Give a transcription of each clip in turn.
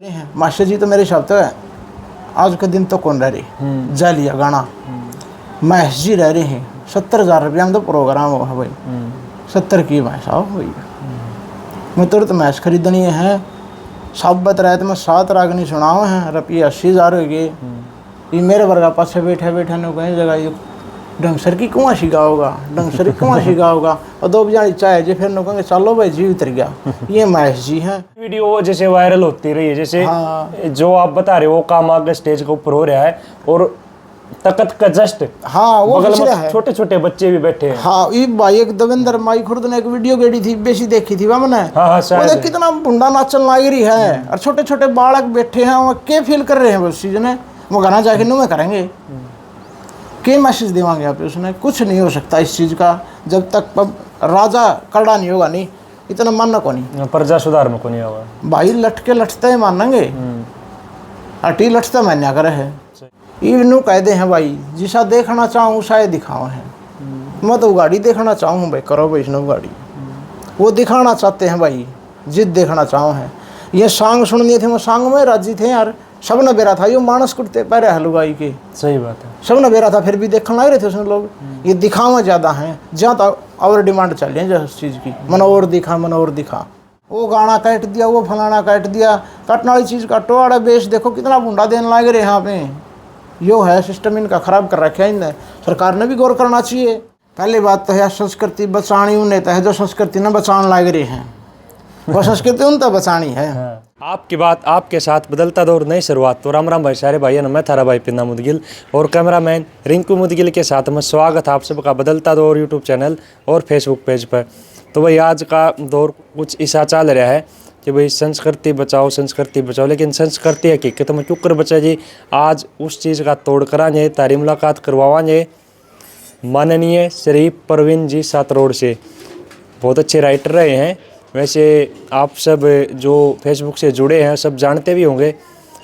Master जी तो मेरे शब्द है आज के दिन तो कौन रह रही जा लिया गाना महेश जी रह रहे हैं 70,000 रुपया में तो प्रोग्राम हो है भाई 70 की मैं साहब भाई मैं तुरंत मैच खरीदनी है सब बत रहे तो मैं 7 रागनी सुनाओ हैं रुपये 80,000 हो गए ये मेरे वर्गा पास बैठे बैठे ने कहीं जगह ये डंसर की कुआं शिगा होगा डंसर की कुआं शिगा होगा और 2 बजानी चाहे जी फिर कहेंगे चलो भाई जी उतर गया ये महेश जी हैं। वीडियो जैसे वायरल होती रही है जैसे जो आप बता रहे हो वो काम आगे स्टेज के ऊपर हो रहा है और तकत का जस्ट वो बगल में छोटे छोटे बच्चे भी बैठे हैं। ये भाई एक देवेंद्र माई खुर्द ने एक वीडियो गेड़ी थी बेसी देखी थी मैंने वो कितना बुंडा नाचन लाग रही है और छोटे छोटे बालक बैठे हैं वो क्या फील कर रहे हैं उस चीज ने वो गाना जाके नु में करेंगे क्या मैसेज देवांगे आप उसने कुछ नहीं हो सकता इस चीज का जब तक राजा कड़ा नहीं होगा नहीं इतना मानना को नहीं प्रजा सुधार में को नहीं होगा भाई लटके लटते ही मानेंगे अटी लटता मैंने करे है इवनू कहते हैं भाई जिसा देखना चाहूँ शायद दिखाओ है मैं तो गाड़ी देखना चाहूँ भाई करो वैष्णव गाड़ी वो दिखाना चाहते हैं भाई जिद देखना चाहूँ है ये सॉन्ग सुनने थे वो सॉन्ग में राजी थे यार सब न बेरा था यो मानस कुर्ते पैरे हलवाई के सही बात है सब न बेरा था फिर भी देखने लग रहे थे उसमें लोग ये दिखावा ज़्यादा है जहाँ तक और डिमांड चल रही है उस चीज़ की मन और दिखा वो गाना काट दिया वो फलाना काट दिया काटने वाली चीज़ काटो अड़ा बेच देखो कितना बुंडा देने लग रहे यहाँ पे यो है सिस्टम इनका ख़राब कर रखा है इनने सरकार ने भी गौर करना चाहिए। पहली बात तो है संस्कृति बचानी उन्हें तो है जो संस्कृति ने बचाने लग रहे हैं वो संस्कृति उन तो बचानी है। आपकी बात आपके साथ बदलता दौर नई शुरुआत तो राम राम भाई सारे भाई मैं थारा भाई पिन्ना मुदगिल और कैमरामैन रिंकू मुदगिल के साथ में स्वागत आप सबका बदलता दौर यूट्यूब चैनल और फेसबुक पेज पर। तो भाई आज का दौर कुछ ऐसा चल रहा है कि भाई संस्कृति बचाओ लेकिन संस्कृति हकीकत में क्यों कर बचा जी आज उस चीज़ का तोड़ कराएंगे तारी मुलाकात करवाएंगे माननीय श्री प्रवीण जी सातरोड़ से। बहुत अच्छे राइटर रहे हैं वैसे आप सब जो फेसबुक से जुड़े हैं सब जानते भी होंगे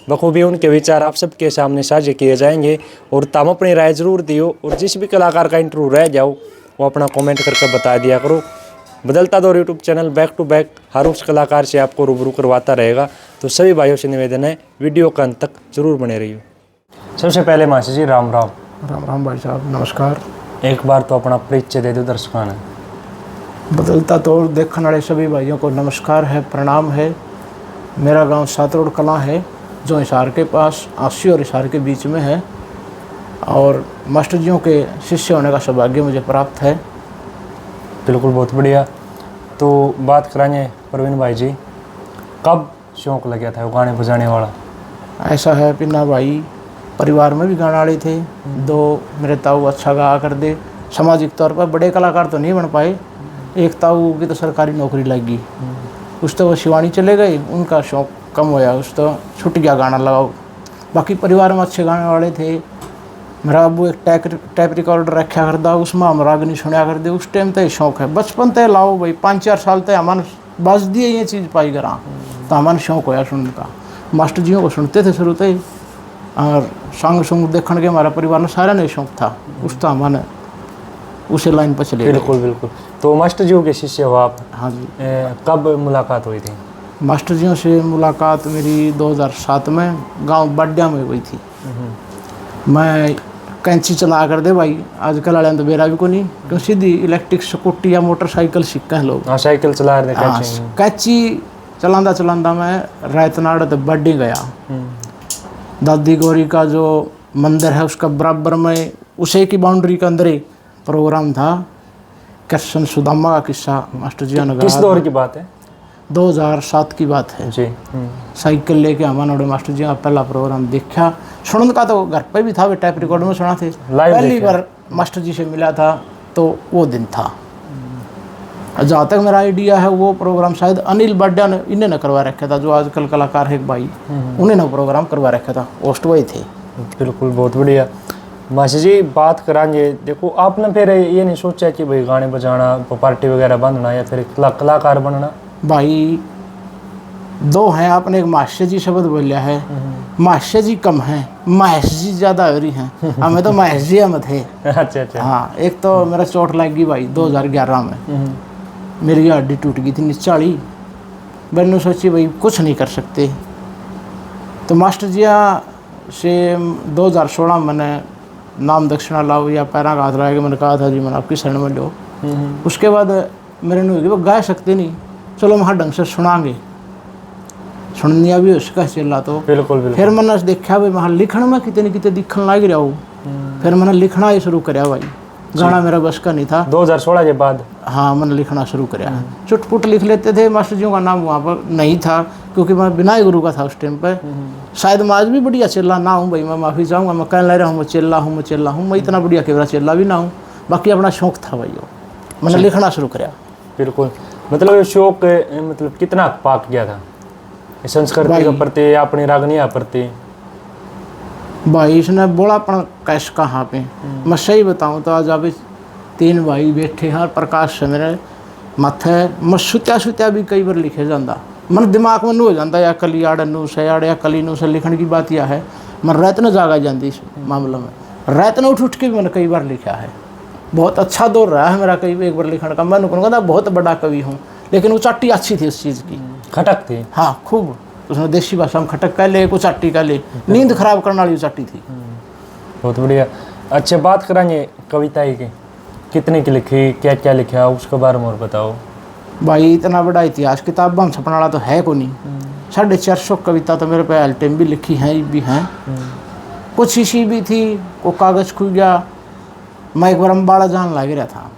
बखूबी उनके विचार आप सबके सामने साझे किए जाएंगे और तुम अपनी राय ज़रूर दियो और जिस भी कलाकार का इंटरव्यू रह जाओ वो अपना कमेंट करके बता दिया करो। बदलता दौर YouTube channel back to back हर उस कलाकार से आपको रूबरू करवाता रहेगा तो सभी भाइयों से निवेदन है वीडियो का अंत तक जरूर बने रहिए। सबसे पहले मासी जी राम राम। राम राम भाई साहब नमस्कार। एक बार तो अपना परिचय दे दो दर्शकों ने। बदलता दौर देखने वाले सभी भाइयों को नमस्कार है प्रणाम है। मेरा गांव सातरोड़ कलां है जो हिसार के पास आसी और हिसार के बीच में है और मास्टर जियों के शिष्य होने का सौभाग्य मुझे प्राप्त है। बिल्कुल बहुत बढ़िया। तो बात कराएंगे प्रवीण भाई जी कब शौक़ लग गया था वो गाने बजाने वाला? ऐसा है पिन्ना भाई परिवार में भी गाने वाले थे 2 मेरे ताऊ अच्छा गा कर दे सामाजिक तौर पर बड़े कलाकार तो नहीं बन पाए। एक ताऊ की तो सरकारी नौकरी लग गई उस तो वो शिवानी चले गए उनका शौक़ कम होया उस तो छूट गया गाना लगाओ। बाकी परिवार में अच्छे गाने वाले थे। मेरा अबू एक टैप रिकॉर्डर रखा कर दा उसमें हम रागनी सुना कर दे उस टाइम तो शौक़ है बचपन तय लाओ भाई 5-4 साल तक हमारे बस दिए ये चीज़ पाई करा तो हमारा शौक़ होया सुनने का। मास्टर जियों को सुनते थे शुरू से और सॉन्ग देखने के हमारा परिवार में सारा ने शौक़ था उस तो हमारे उसे लाइन पर चले। बिल्कुल। तो मास्टर जियों के शिष्य हो आप? हाँ जी। कब मुलाकात हुई थी? मास्टर जियों से मुलाकात मेरी 2007 में गांव बाड्या में हुई थी। मैं कैंची चला कर दे भाई आजकल वाले तो बेरा भी को नहीं क्यों सीधी इलेक्ट्रिक स्कूटी या मोटरसाइकिल सीखा है लोग। हाँ साइकिल चला रहे थे। कैंची चलांदा मैं रायतनाड़ तो बाडी गया दादी गौरी का जो मंदिर है उसका बराबर में उसे की बाउंड्री के अंदर ही प्रोग्राम था कृष्ण सुदामा का किस्सा मास्टर जी ने। किस दौर की बात है? 2007 की बात है जी। साइकिल लेके हमारे मास्टर जी का पहला प्रोग्राम देखा सुनने का तो घर पे भी था वे टैप रिकॉर्ड में सुना थे। पहली बार मास्टर जी से मिला था तो वो दिन था। जहाँ तक मेरा आइडिया है वो प्रोग्राम शायद अनिल बाड्या ने इन्हें न करवा रखा था जो आजकल कलाकार है भाई उन्हें न प्रोग्राम करवा रखा था होस्ट वही थे। बिल्कुल बहुत बढ़िया। मासी जी बात कराएंगे देखो आपने फिर ये नहीं सोचा कि भाई गाने बजाना पार्टी वगैरह बनना या फिर कलाकार बनना? भाई 2 हैं आपने एक मास्टर जी शब्द बोलिया है मास्टर जी कम हैं महेश जी ज़्यादा हो रही हैं हमें तो महेश जी हम थे। अच्छा। हाँ एक तो मेरा चोट लग गई भाई 2011 में मेरी हड्डी टूट गई थी निचाली मैंने सोची भाई कुछ नहीं कर सकते तो मास्टर जिया से 2016 मैंने नाम दक्षिणा लाओ या पैरा का हाथ लगा के मैंने कहा था जी मैंने आपकी शरण में लो। उसके बाद मेरे ने वो गा सकते नहीं, चलो वहाँ ढंग से सुनाएंगे, सुननिया भी उसका चला। तो बिल्कुल फिर मैंने देखा भाई वहाँ लिखण में कितने कितने दिखन लग रहा हूँ। फिर मैंने लिखना ही शुरू कराया भाई, गाना मेरा बस का नहीं था। 2016 के बाद हाँ मैंने लिखना शुरू कराया। चुटपुट लिख लेते थे, मास्टर जी का नाम वहाँ पर नहीं था क्योंकि मैं विनय गुरु का था उस टाइम पर। शायद मैं आज भी बढ़िया चेला ना हूँ भाई, मैं माफ़ी चाहूँगा, मैं कहने लग रहा हूँ मैं चेला हूँ, मैं इतना बढ़िया केवरा चेला भी ना हूँ। बाकी अपना शौक था भाई, वो मैंने लिखना शुरू कराया। बिल्कुल, मतलब ये शौक मतलब कितना पाक गया था संस्कृति के प्रति या अपनी रागनिया प्रति? भाई इसने बोला अपन कैश कहाँ पे, मैं सही बताऊँ तो आज आप 3 भाई बैठे हैं, प्रकाश से मेरे माथे मैं सुत्या भी कई बार लिखे जाता, मन दिमाग में नू हो जाता या कली आड़ नू से आड़ या कली नू से लिखने की बात यह है। मैं रात न जागा जाती इस मामले में, रात न उठ के भी मैंने कई बार लिखा है। बहुत अच्छा दौर रहा है मेरा कई एक बार लिखने का। मैं कहूँगा बहुत बड़ा कवि हूँ, लेकिन वो चाटी अच्छी थी उस चीज़ की, खटक थी। हाँ खूब, उसने देसी भाषा में खटक कह ले, कुछ चाटी कह ले, नींद खराब करने वाली चाटी थी। बहुत बढ़िया। अच्छा बात करेंगे कविता की, कितने की लिखी, क्या क्या लिखा उसके बारे में और बताओ। भाई इतना बड़ा इतिहास किताब में छपने वाला तो है को नहीं। 450 कविता तो मेरे पे एल्टेम भी लिखी हैं भी हैं, कुछ इसी भी थी। वो कागज़ खुल गया, मैं एक बार अम्बाड़ा जान लग रहा था,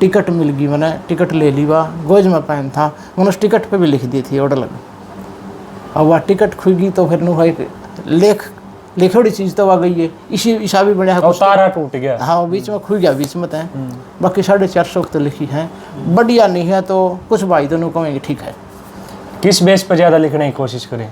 टिकट मिल गई, मैंने टिकट ले ली, वह गोज में पैन था, मैंने उस टिकट पे भी लिख दी थी ऑर्डर लगा। अब वह टिकट खुल गई तो फिर भाई लिखोड़ी चीज़ तो आ गई है, इसी ईसा भी बढ़िया है, तारा टूट गया। हाँ बीच में खुल गया, बीच में तय। बाकी 450 तो लिखी हैं, बढ़िया नहीं है तो कुछ भाई दोनों कहेंगे ठीक है। किस बेस पर ज़्यादा लिखने की कोशिश करें?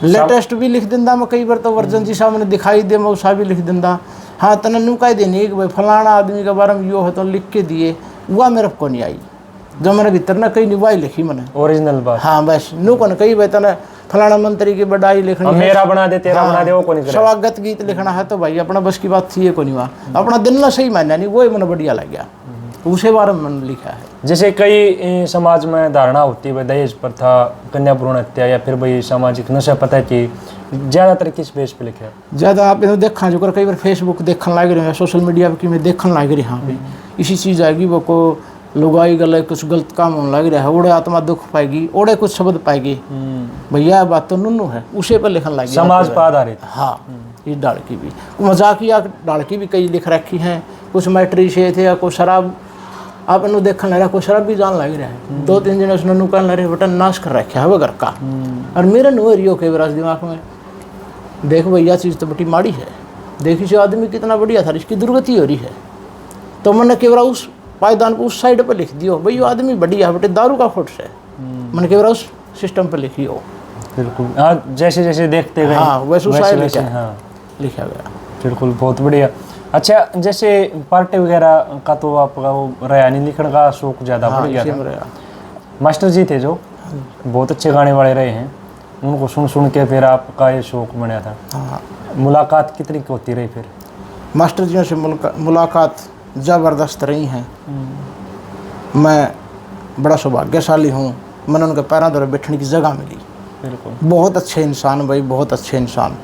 लेटेस्ट भी लिख दिंदा मैं कई बार, तो वर्जन जी सामने दिखाई दे मैं उसा भी लिख दिंदा। हाँ तने नू कह देनी कि भाई फलाना आदमी के बारे में यो है तो लिख के दिए, वह मेरे को नहीं आई, जो मेरे भीतर ना कहीं निभाई लिखी मैंने ओरिजिनल बात। हाँ बस नू को कही भाई तने फलाना मंत्री की बड़ाई लिखनी है, मेरा बना दे तेरा बना दे, वो को नहीं करे। स्वागत गीत लिखना है तो भाई अपना बस की बात थी को नहीं, वहाँ अपना दिल ना सही मान्या नहीं, वो मैंने बढ़िया लग गया, उसे बारे में मैंने लिखा है। जैसे कई समाज में धारणा होती है दहेज प्रथा, कन्या भ्रूण हत्या या फिर भाई सामाजिक नशा पता की, ज़्यादातर किस बेस पे लिखा है? ज़्यादा आप इन्हें देखा जो कई बार फेसबुक देखने लग रहे हैं, सोशल मीडिया पर कि मैं देखने लग रही हाँ भाई इसी चीज़ आएगी, वो को लुगाई गले कुछ गलत काम होने लग रहा है, ओड़े आत्मा दुख पाएगी, ओड़े कुछ शब्द पाएगी, भैया बात तो नुनू है, उसे पर लिखने लगी समाज पर आधारित। हाँ इस डाल की भी मजाकिया डाल की भी कई लिख रखी हैं, कुछ मैट्री से थे या कुछ शराब आप इन्हों देखने लग रहा, कोई शराब भी जान लग रहा है, 2-3 दिन उसने नु कहने लग रहे बटन नाश कर रखा है वो घर का। और मेरे नुए रियो के बराज दिमाग में देख भैया चीज़ तो बड़ी माड़ी है, देखी से आदमी कितना बढ़िया था, इसकी दुर्गति हो रही है, तो मैंने केवरा उस पायदान पर उस साइड पर लिख दियो भाई वो आदमी बढ़िया है, बटे दारू का खोट से मैंने केवरा उस सिस्टम पर लिखी हो। बिल्कुल हाँ, जैसे जैसे देखते गए हाँ वैसे वैसे हाँ लिखा गया। बिल्कुल बहुत बढ़िया। अच्छा जैसे पार्टी वगैरह का तो आपका वो रहा नहीं, लिखने का शौक ज़्यादा बढ़ गया था। मास्टर जी थे जो बहुत अच्छे गाने वाले रहे हैं, उनको सुन सुन के फिर आपका ये शौक बना था। हाँ मुलाकात कितनी की होती रही फिर? मास्टर जी से मुलाकात ज़बरदस्त रही हैं। मैं बड़ा सौभाग्यशाली हूँ, मैंने उनके पैरों द्वारा बैठने की जगह मिली। बिल्कुल बहुत अच्छे इंसान भाई, बहुत अच्छे इंसान,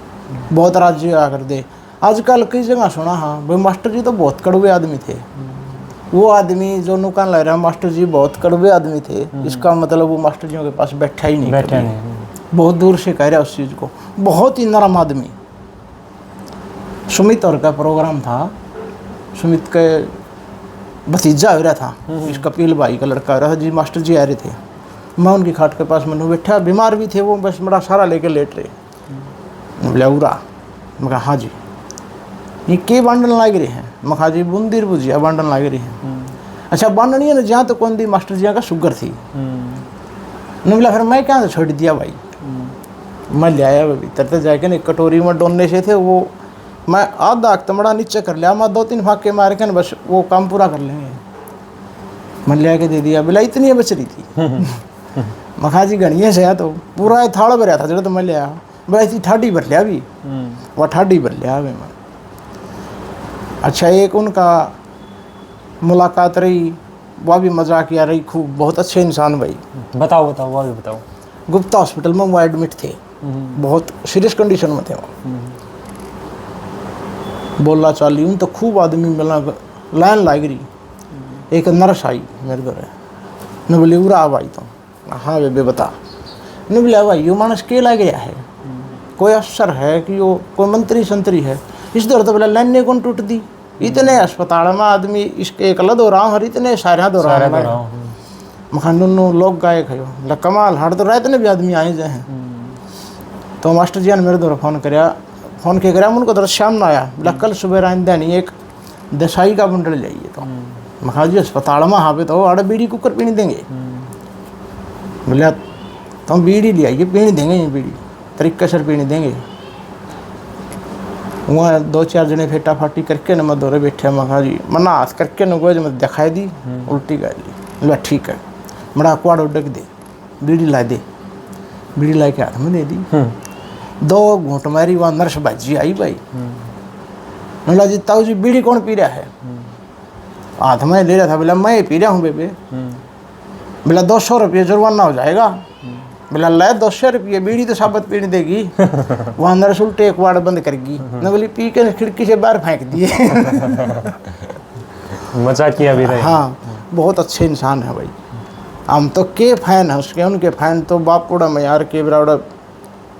बहुत राज्य आकर दे। आजकल कई जगह सुना हाँ भाई मास्टर जी तो बहुत कड़वे आदमी थे, वो आदमी जो नुकान लग रहा है मास्टर जी बहुत कड़वे आदमी थे, इसका मतलब वो मास्टर जी के पास बैठा ही नहीं, बैठा नहीं। बहुत दूर से कह रहा है उस चीज़ को। बहुत ही नरम आदमी। सुमित और का प्रोग्राम था, सुमित के भतीजा हो रहा था, इस कपिल भाई का लड़का हो रहा था जी, मास्टर जी आ रहे थे, मैं उनकी खाट के पास मैंने बैठा, बीमार भी थे वो, बस बड़ा सारा लेके लेट रहे। बोला मैं कहा हाँ जी, ये के बांडन लग रहे हैं? मैं कहा जी बूंदी भुजिया बांडन लग रही है। अच्छा बांडनी है ना, जहाँ तो कौन दी मास्टर जी का शुगर थी। ने बोला फिर मैं क्या छोड़ दिया भाई, मैं ले आया भीतर तो जाके ना कटोरी में डोलने से थे वो, मैं आधा तमड़ा नीचे कर लिया, मैं 2-3 फाके मार के ना बस वो काम पूरा कर लेंगे, मैं ले आके दे दिया। बोला इतनी बच रही थी। मखा जी गणिया से तो पूरा थाड़ भरया था जो तो मैं ले आया, बोला इतनी ठाडी भर लिया भी, वह ठाडी भर लिया मैं। अच्छा एक उनका मुलाकात रही, वह भी मजाक किया रही खूब, बहुत अच्छे इंसान भाई। बताओ बताओ, वो भी बताओ। गुप्ता हॉस्पिटल में वो एडमिट थे, बहुत सीरियस कंडीशन में थे वो। बोला चाली हूँ तो खूब आदमी मिला, लाइन लाग रही। एक नर्स आई मेरे घर, ने बोली उरा भाई तो, हाँ बेबे बता। ने बोला भाई यो मानस के ला गया है, कोई अफसर है कि वो कोई मंत्री संतरी है। इस दौर तो बोला लाइन ने कौन टूट दी, इतने अस्पताल में आदमी इसके एकला दो रहा हूँ, इतने सारे दो रहा हूँ। मखान लोग गायक है कमाल, हर तो रात ने भी आदमी आए जाए हैं। तो मास्टर जी ने मेरे दौर फोन के कराया उनको तो शाम में आया, बोला कल सुबह आइंदा नहीं एक दसाई का बंडल जाइए। तो मखा जी अस्पताल में हाँ पे तो आड़े बीड़ी कुकर पीने देंगे। बोले तो हम बीड़ी ले आइए, पीने देंगे ये बीड़ी, तरीके से पीने देंगे। वहाँ 2-4 जने फेटा फाटी करके न मैं दौरे बैठे, मखा जी मना हाथ करके न गोज में दिखाई दी, उल्टी कर ली। बोला ठीक है, बड़ा कुआड़ उडक दे, बीड़ी ला दे। बीड़ी ला के हाथ में दे दी। 2 घूंट मारी, वहाँ नर्स बाजी आई भाई। बोला जी ताऊ जी बीड़ी कौन पी रहा है? हाथ में ले रहा था। बोला मैं पी रहा हूँ बेबे। बोला 200 रुपये जुर्माना हो जाएगा। बोला ला 200 रुपये, बीड़ी तो साबत पीने देगी। वहाँ नर्स उल्टे एक वाड़ बंद करेगी। न बोली पी के खिड़की से बाहर फेंक दिए। मजाक किया भी रहे। हाँ बहुत अच्छे इंसान है भाई। हम तो के फैन है उसके, उनके फैन तो बापूड़ा में यार के बराड़ा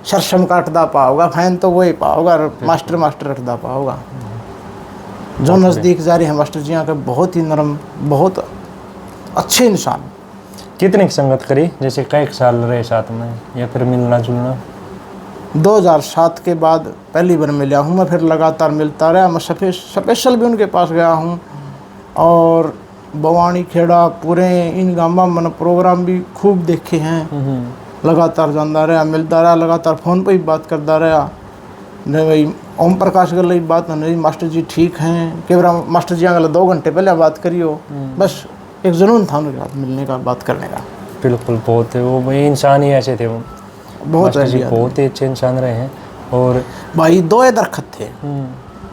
सरसम काटदा पाओगा, फैन तो वही पाओगा, मास्टर रखदा पाओगा। जो नज़दीक जा रहे हैं मास्टर जी के, बहुत ही नरम, बहुत अच्छे इंसान। कितनी संगत करी, जैसे कई साल रहे साथ में या फिर मिलना जुलना? 2007 के बाद पहली बार मिला हूँ मैं, फिर लगातार मिलता रहा। मैं स्पेशल भी उनके पास गया हूँ, और बवानी खेड़ा पूरे इन गाँव में मैंने प्रोग्राम भी खूब देखे हैं। लगातार जानता रहा, मिलता रहा, लगातार फ़ोन पर ही बात करता रहा। नहीं भाई ओम प्रकाश गल बात नहीं, मास्टर जी ठीक हैं कि मास्टर जी अगले 2 घंटे पहले बात करियो। बस एक जुनून था उनके साथ मिलने का, बात करने का। बिल्कुल, बहुत है वो भाई, इंसान ही ऐसे थे वो, बहुत बहुत ही अच्छे इंसान रहे हैं। और भाई 2 दरख्त थे,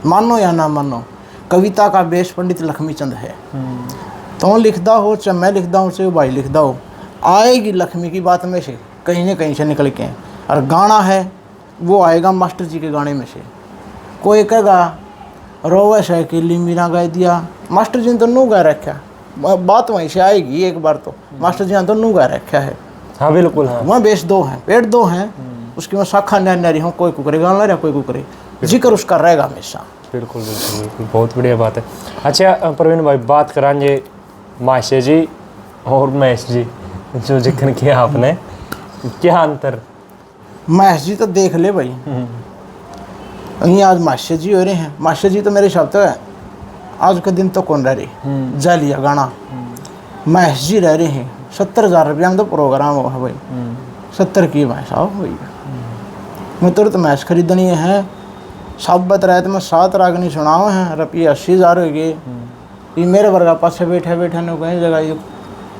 मानो या ना मानो, कविता का बेस पंडित लक्ष्मीचंद है। तो लिखदा हो चाहे मैं लिखदा हूँ, चाहे भाई लिखदा हो, आएगी लक्ष्मी की बात में से कहीं न कहीं से निकल के। और गाना है वो आएगा मास्टर जी के गाने में से। कोई कहेगा रोवे से कि मीरा गा दिया, मास्टर जी ने तो नू गा रखा, बात वहीं से आएगी एक बार। तो मास्टर जी ने तो नू गा रखा है। हाँ बिल्कुल, हाँ वहाँ बेस 2 हैं, पेड़ 2 हैं, उसकी में शाखा नारी हूँ, कोई कुकरे गाना रहा, कोई कुकरे, जिक्र उसका रहेगा हमेशा। बिल्कुल बिल्कुल बिल्कुल, बहुत बढ़िया बात है। अच्छा प्रवीण भाई, बात कराएंगे माशे जी और महेश जी, जो जिक्र किया आपने, क्या अंतर? महेश जी तो देख ले भाई, यहीं आज माशे जी हो रहे हैं। माशे जी तो मेरे शब्द है आज के दिन तो कौन रह रहे, जा लिया गाना। महेश जी रह रहे हैं 70,000 रुपया में तो प्रोग्राम हो भाई, 70 की महेश आओ भाई। मैं तुरंत मैच खरीदनी है, साबत रात में 7 रागनी सुनाओ हैं, रुपये 80,000 हो गए। ये मेरे वर्गा पास बैठे ने कहीं जगह ये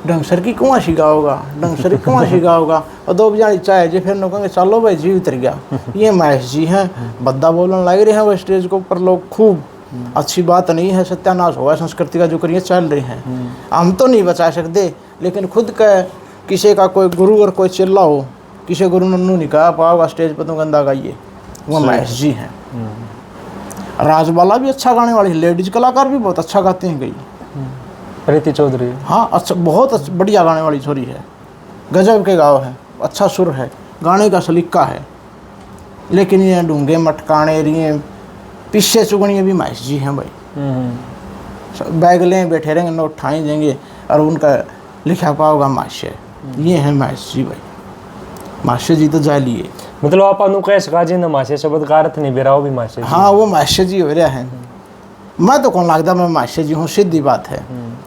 ढंगसर की कुआं शिगा होगा, ढंगसर की कुआं शिगा होगा, और 2 बजे चाय जी, फिर न कहेंगे चलो भाई जी उतर गया। ये महेश जी हैं, बद्दा बोलने लग रहे हैं वो स्टेज के ऊपर, लोग खूब। अच्छी बात नहीं है, सत्यानाश हुआ संस्कृति का, जो करिए चल रहे हैं। हम तो नहीं बचा सकते, लेकिन खुद का किसी का कोई गुरु और कोई चिल्ला हो, किसी गुरु नन्नू नहीं कहा पाओगा स्टेज पर तो गंदा गाइए, वो महेश जी हैं। राजबाला भी अच्छा गाने वाली, लेडीज कलाकार भी बहुत अच्छा गाते हैं। गई प्रीति चौधरी, हाँ अच्छा, बहुत अच्छा, बढ़िया गाने वाली छोरी है, गजब के गाँव है, अच्छा सुर है, गाने का सलीका है। लेकिन ये ढूंगे मटकाने रही पीछे चुगनी भी महेश जी हैं भाई। बैग लें बैठे रहेंगे, नोट ठाई देंगे, और उनका लिखा पाओगा माशे। ये है महेश जी भाई, माशे जी तो जा लिए। मतलब आप अनुकेश गाजी न माशे शब्द का अर्थ नहीं बेराओ भी माशे? हाँ वो माशे जी हो रहा है। मैं तो कौन लगता मैं माशे जी हूँ, सीधी बात है।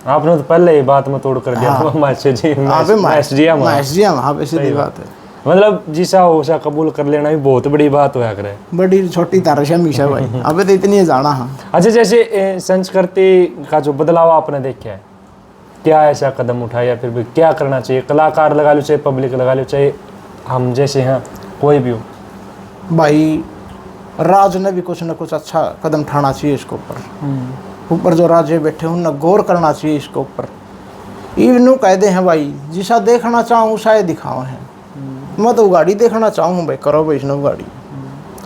आपने तो पहले ही बात में तोड़ कर दिया। हाँ। माशे जी, महेश जी वहाँ पे सीधी बात है। मतलब जिसा हो उसा कबूल कर लेना भी बहुत बड़ी बात होया करे, बड़ी छोटी तारश हमेशा भाई। अबे तो इतनी जाना। हाँ अच्छा, जैसे संस्कृति का जो बदलाव आपने देखा है, क्या ऐसा कदम उठाया, फिर भी क्या करना चाहिए? कलाकार लगा लो, चाहे पब्लिक लगा लो, चाहे हम जैसे हैं कोई भी हो भाई, राज ने भी कुछ न कुछ अच्छा कदम उठाना चाहिए इसके ऊपर। जो राजे बैठे हैं उन्हें गौर करना चाहिए इसके ऊपर। इवनू कहते हैं भाई, जिसा देखना चाहूँ उसा दिखाओ है। मैं तो गाड़ी देखना चाहूँ भाई, करो वैष्णव गाड़ी,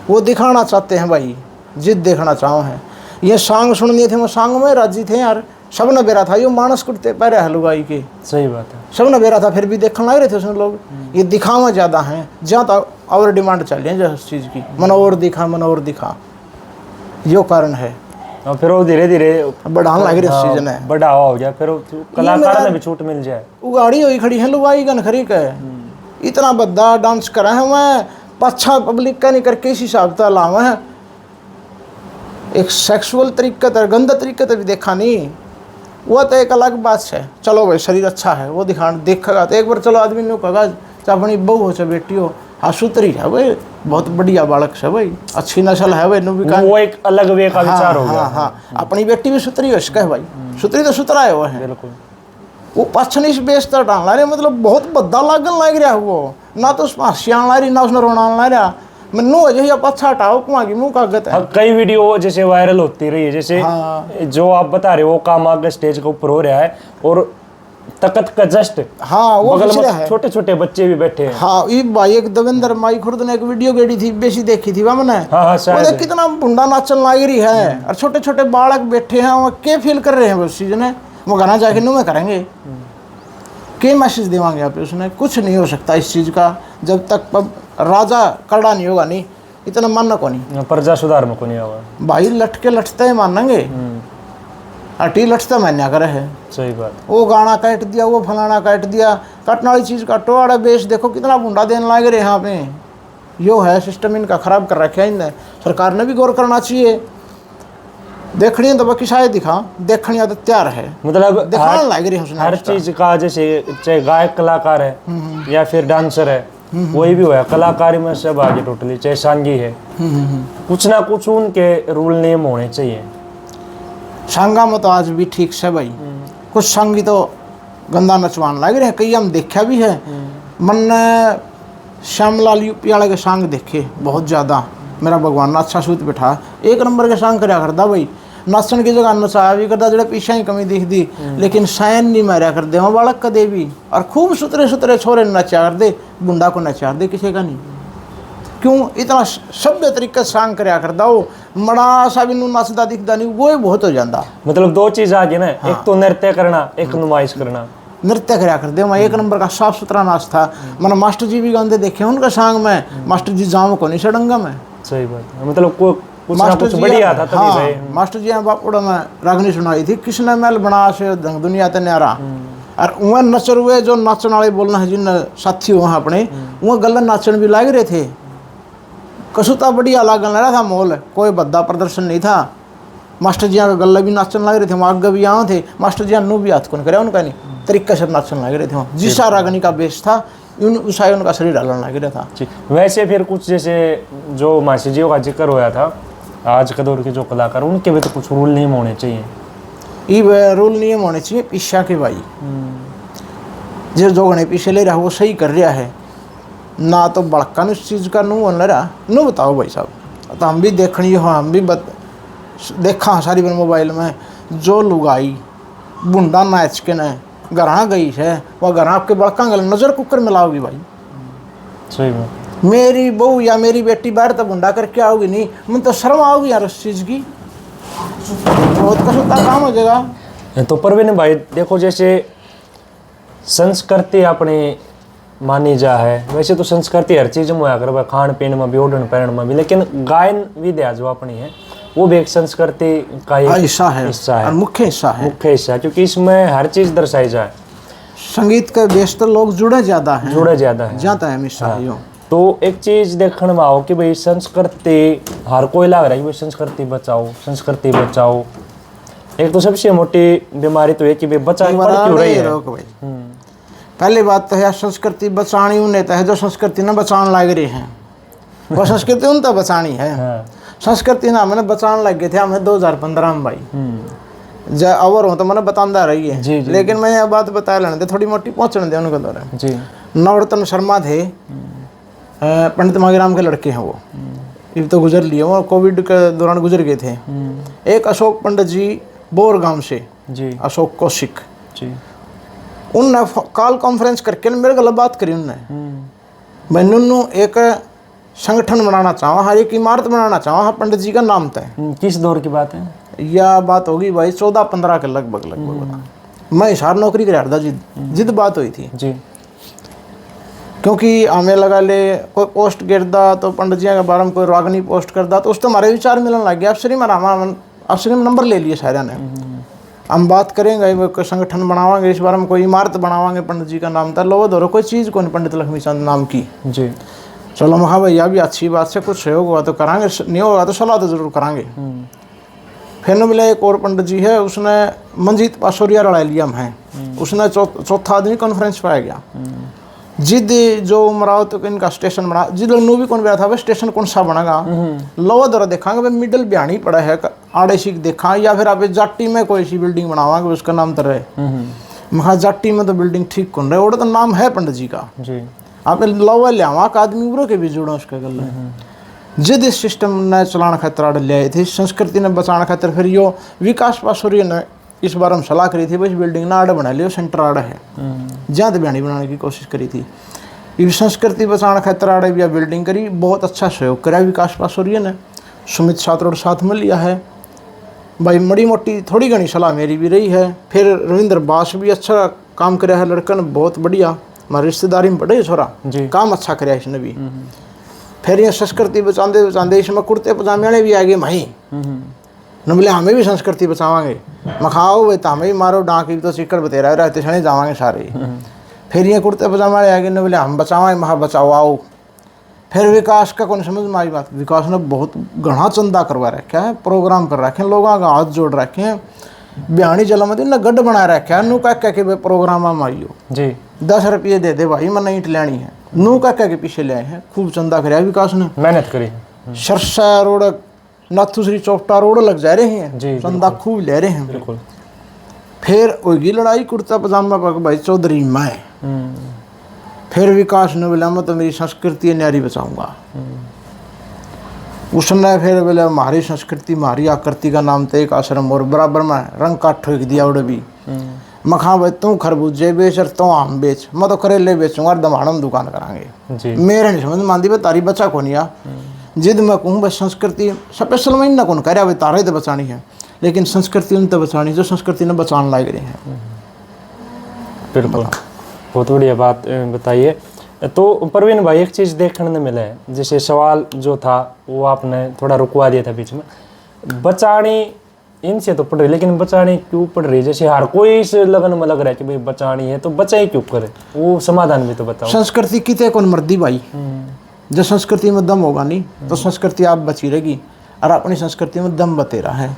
वो दिखाना चाहते हैं भाई, जिद देखना चाहूँ है। ये सांग सुनने थे, वो सांग में राजी थे यार, सब ने बेरा था, यो मानस कुटते पैरे हलवाई के, सही बात है, सब ने बेरा था, फिर भी देखने लग रहे थे उसमें लोग। ये दिखावा ज़्यादा है, जहाँ तक और डिमांड चल रही है जिस चीज़ की, मन और दिखा, यो कारण है। और फिर वो धीरे धीरे बढ़ाने लग रही उस चीज़ ने, बड़ा हो गया, फिर कलाकार ने भी छूट मिल जाए। उगाड़ी हुई खड़ी है लुगाई गन खरी के, इतना बद्दा डांस करा है मैं, पाछा पब्लिक का नहीं करके इस हिसाब से लावा है। एक सेक्सुअल तरीके तर गंदा तरीके तर भी देखा नहीं, वो तो एक अलग बात है। चलो भाई शरीर अच्छा है वो देखेगा तो एक बार चलो आदमी ने कहा चाहे अपनी बहू हो चाहे बेटी हो, हाँ सुतरी है भाई, बहुत बढ़िया बालक है भाई, अच्छी नस्ल है भाई, वो एक अलग वे का विचार हो गया। हाँ, अपनी बेटी भी सुतरी हो इसका है भाई, सुतरी तो सुतरा है वो है, बिल्कुल। वो पछनी से बेचता डालना रहे, मतलब बहुत बद्दा लागन लग रहा है वो, ना तो उसमें हंसियान ला रही ना उसने रोना ला रहा, मैनू अजय या पछा हटाओ कुआं की मुँह कागत है। कई वीडियो जैसे वायरल होती रही है, जैसे जो आप बता रहे हो वो काम आगे स्टेज के ऊपर हो रहा है और तकत का जस्ट हाँ वो बगल में छोटे छोटे बच्चे भी बैठे हैं। हाँ ये भाई एक देवेंद्र माई खुर्द ने एक वीडियो गेड़ी थी, बेसी देखी थी वह मैंने, हाँ वो कितना बुंडा नाचन लग रही है और छोटे छोटे बालक बैठे हैं, वो क्या फील कर रहे हैं उस चीज ने, वो गाना जाके नु में करेंगे, क्या मैसेज देवांगे आप उसने, कुछ नहीं हो सकता इस चीज का जब तक राजा कड़ा नहीं होगा, नहीं इतना मानना को नहीं, प्रजा सुधार में को नहीं होगा भाई, लटके लटते ही मानेंगे, अटी लटता मैंने करे है। सही बात। वो गाना काट दिया, वो फलाना काट दिया, कटने वाली चीज़ काटो, आड़ा बेच देखो कितना बुंडा देने लग रहे यहाँ पे, यो है सिस्टम इनका खराब कर रखा है इनने, सरकार ने भी गौर करना चाहिए। देखनी है तो बाकी शायद दिखा, देखनी है तो तैयार है, मतलब दिखाने लग रही है हर चीज का, जैसे चाहे गायक कलाकार है या फिर डांसर है, कोई भी हो, कलाकारी में सब आगे टोटली, चाहे सांगी है, कुछ ना कुछ उनके रूल नियम होने चाहिए। संगा में तो आज भी ठीक से भाई, कुछ संगी तो गंदा नचवान लग रहे हैं, कई हम देखा भी है, मन ने श्यामलाल यूपी वाले के संग देखे बहुत ज़्यादा, मेरा भगवान ना अच्छा सूत बैठा, एक नंबर के संग करया करता भाई, नाचन की जगह नचाया भी करता, जो पीछे ही कमी दिख दी, लेकिन सायन नहीं मारा कर दे वहाँ बालक का दे भी, और खूब सुतरे सुतरे छोरे नचा कर दे, बुंडा को नचा दे, किसी का नहीं, क्यों इतना सभ्य तरीके से सांग करया करता हो, मड़ा सा भी नचदा दिखता नहीं, वो ही बहुत हो जाता। मतलब दो चीज आ गई ना, एक तो नृत्य करना, एक नुमाइश करना, नृत्य करया करते वहाँ एक नंबर का साफ सुथरा नाच था, मैंने मास्टर जी भी गाते देखे उनका सांग में, मास्टर जी जाम को नहीं सड़ंगा में। सही बात, मतलब कुछ ना कुछ बढ़िया था तभी भाई। मास्टर जी बापुड़ा में रागनी सुनाई थी, किसने महल बना से धंग दुनिया ते न्यारा, और वहाँ नचर हुए जो नाचन वाले बोलना है जिन साथी वहाँ अपने, वहाँ गल्ला नाचन भी लाग रहे थे, कसुता बढ़िया लागन लग रहा था मोल, कोई बद्दा प्रदर्शन नहीं था, मास्टर जी का गल्ला भी नाचन लग रहे थे, वहाँ आगे भी यहाँ थे, मास्टर जी नू भी हाथ कौन करे उनका नहीं, तरीके से नाचन लग रहे थे वहाँ, जिसा रागनी का बेस था उसा उनका शरीर डालने लग रहा था। वैसे फिर कुछ जैसे जो मासी जी का जिक्र होया था, आज के दौर के जो कलाकार, उनके भी तो कुछ रूल नियम होने चाहिए। ये रूल नियम होने चाहिए पीछा के भाई, जिस दो घने पीछे ले रहा वो सही कर रहा है ना, तो बड़का उस चीज़ का नू ले रहा नू, बताओ भाई साहब, तो हम भी देखनी हो, हम भी देखा सारी बार मोबाइल में, जो लुगाई बुंडा नाच के न घर गई है, वह घर आपके बड़का गल नज़र कुकर मिलाओगी भाई, सही में मेरी बहू या मेरी बेटी बाहर तो बुंडा करके आओगी नहीं, मुझे तो शर्म आओगी यार उस चीज़ की, बहुत कसुता काम हो जाएगा। तो परवीन भाई देखो, जैसे संस्कृति अपनी मानी जा है, वैसे तो संस्कृति हर चीज़ में होया कर, खान पीन में भी, ओढ़न पहन में भी, लेकिन गायन विद्या जो अपनी है वो भी एक संस्कृति का हिस्सा है, और मुख्य हिस्सा है, मुख्य हिस्सा, क्योंकि इसमें हर चीज़ दर्शाई जाए। संगीत के बेशतर लोग जुड़े ज़्यादा है जाता है हमेशा। हाँ। तो एक चीज़ देखने में आओ कि भाई संस्कृति हर कोई लग रहा है कि भाई संस्कृति बचाओ, संस्कृति बचाओ, एक तो सबसे मोटी बीमारी तो है कि भाई बचा क्यों रही है। पहली बात तो है संस्कृति बचानी उन्हें तो है जो संस्कृति न बचाने लग रहे हैं, वो संस्कृति उन तो बचानी है। संस्कृति ना मैंने बचाने लग गए थे हमें 2015 में भाई, जब अवर हो तो मैंने बताता रही है, लेकिन मैं यह बात बता लेने दे, थोड़ी मोटी पहुँचने दे उनके द्वारा। नवरत्न शर्मा थे, पंडित मांगीराम के लड़के हैं वो, ये तो गुजर लिए, वो कोविड के दौरान गुजर गए थे। एक अशोक पंडित जी बोर गांव से, अशोक कौशिक जी, उनने कॉल कॉन्फ्रेंस करके मेरे गलत बात करी उनने, मैं नुन्नू एक संगठन बनाना चाहूँ, हर एक इमारत बनाना चाहूँ, हाँ पंडित जी का नाम तय। किस दौर की बात है? यह बात होगी भाई 14-15 के लगभग। मैं हिसार नौकरी कर था, जिद बात हुई थी जी। क्योंकि हमें लगा ले कोई पोस्ट गिरदा तो पंडित जी के बारे में कोई रागनी पोस्ट करदा तो उस तो हमारे विचार मिलने लग गया। अफसरी में नंबर ले लिए सारे ने। हम बात करेंगे वो कोई संगठन बनावांगे, इस बारे में कोई इमारत बनावांगे पंडित जी का नाम था, लो धोरो कोई चीज़ कौन पंडित लक्ष्मी चंद नाम की जी। चलो मैं भैया भी अच्छी बात से कुछ सहयोग हुआ तो करांगे, नहीं होगा तो सलाह तो जरूर करांगे। फिर न मिला एक और पंडित जी है, उसने मंजीत पासोरिया लड़ा लिया है, उसने चौथा आदमी कॉन्फ्रेंस पे आ गया। जिद जो उमराव तो इनका स्टेशन बना, जिद नू भी कौन गया था, स्टेशन कौन सा बनेगा, लोवा दौरा देखा मिडिल बिहानी पड़ा है आड़े सीख देखा, या फिर आप जाटी में कोई सी बिल्डिंग बनावांगे उसका नाम तो रहे। मैं जाटी में तो बिल्डिंग ठीक कौन रहे, वो तो नाम है पंडित जी का जी। आप लोवा लियावा का आदमी उबरो के भी जुड़ा उसका गल जिद इस सिस्टम ने चलाने खातर आड़ लिया थी, संस्कृति ने बचाने खातर। फिर यो विकास पासोरिया ने इस बार हम सलाह करी थी, भाई इस बिल्डिंग ना आड़ बना लियो, सेंटर आड़ है जहाँ तो बिहानी बनाने की कोशिश करी थी। ये संस्कृति बचाने खातर आड़े भी बिल्डिंग करी, बहुत अच्छा सहयोग करा विकास पासोरिया ने। सुमित छात्रों साथ में लिया है भाई, बड़ी मोटी थोड़ी घनी सलाह मेरी भी रही है। फिर रविंद्र बास भी अच्छा काम कराया है, लड़का ने बहुत बढ़िया, हमारे रिश्तेदारी में बड़े छोरा काम अच्छा कराया इसने भी। फिर ये संस्कृति बचाते बचाते इसमें कुर्ते पजामे वाले भी आ गए भाई, न बोले हमें भी संस्कृति बचावांगे, मखाओ भाई तो हमें भी मारो डांक तो चिकड़ बतेरा रहते सने जावांगे सारे। फिर ये कुर्ते पजामे वाले आ गए, न बोले हम बचावाएं, महा बचाओ आओ। फिर विकास का कौन समझ में आई बात, विकास ने बहुत घना चंदा करवा रखा है, प्रोग्राम कर रखे हैं, लोगों का हाथ जोड़ रखे हैं, बिहानी जलामती ने गढ़ बना रखा है, नू कह के भाई प्रोग्राम में आइयो जी 10 रुपये दे दे भाई, मैंने ईंट लेनी है, नू कह के पीछे ले आए हैं। खूब चंदा कराया विकास ने, मेहनत करी। सरसा रोड, नाथूसरी चौपटा रोड लग जा रहे हैं, चंदा खूब ले रहे हैं बिल्कुल। फिर होगी लड़ाई कुर्ता पजामा पक भाई चौधरी मैं। फिर विकास ने बोला मैं तो मेरी संस्कृति न्यारी बचाऊंगा। उसने फिर बोले हमारी संस्कृति हमारी आकृति का नाम तो एक आश्रम और बराबर में रंग काट ठोक दिया उड़े भी। मखा भाई तू खरबूजे बेच और तू आम बेच, मैं तो करेले बेचूंगा और दमाड़म दुकान करांगे। मेरे नहीं समझ मानती भाई तारी बचा कौन या जिद मैं कहूँ भाई संस्कृति स्पेशल में ना कौन कह भाई तारे तो बचानी है, लेकिन संस्कृति उन तो बचानी जो संस्कृति ने बचाने लायक रही है। बिल्कुल, बहुत बढ़िया बात बताइए। तो परवीन भाई एक चीज़ देखने में मिला है, जैसे सवाल जो था वो आपने थोड़ा रुकवा दिया था बीच में, बचानी इनसे तो पढ़ रही लेकिन बचानी क्यों पढ़ रही, जैसे हर कोई इस लगन में लग रहा है कि भाई बचानी है तो बचाई क्यों करे, वो समाधान भी तो बताओ। संस्कृति कितने कौन मर्दी भाई, जब संस्कृति में दम होगा नहीं तो संस्कृति आप बची रहेगी, और अपनी संस्कृति में दम बतेरा है।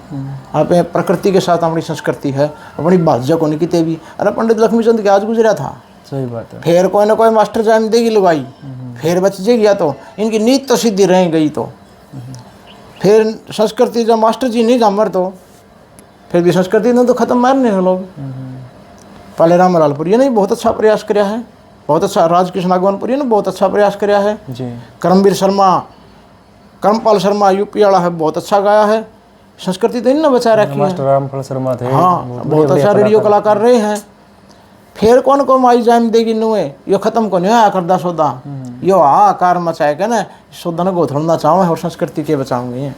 आप प्रकृति के साथ अपनी संस्कृति है, अपनी भाषा को नहीं कितने भी। अरे पंडित लक्ष्मी चंद के आज गुजरा था, सही बात है। फिर कोई ना कोई मास्टर जान देगी लुगाई, फिर बच जाएगी, तो इनकी नीत तो सीधी रह गई। तो फिर संस्कृति जब मास्टर जी नहीं जामर तो फिर भी संस्कृति ने तो खत्म मारने हैं लोग। पहले रामलालपुरी ने बहुत अच्छा प्रयास किया है, बहुत अच्छा, राजकृष्ण आगवानपुरी ने बहुत अच्छा प्रयास किया है जी। करमवीर शर्मा, करमपाल शर्मा यूपी वाला है, बहुत अच्छा गाया है। संस्कृति तो इन्होंने बचा रखी है। मास्टर रामपाल शर्मा थे, हाँ बहुत अच्छा रेडियो कलाकार रहे हैं। फिर कौन को माई जाम देगी नुए, यो खत्म को नहीं आया करदा सौदा, यो आकार मचाएगा ना सौदा ने गोथड़ना चाहूँ और संस्कृति के बचाऊंगी।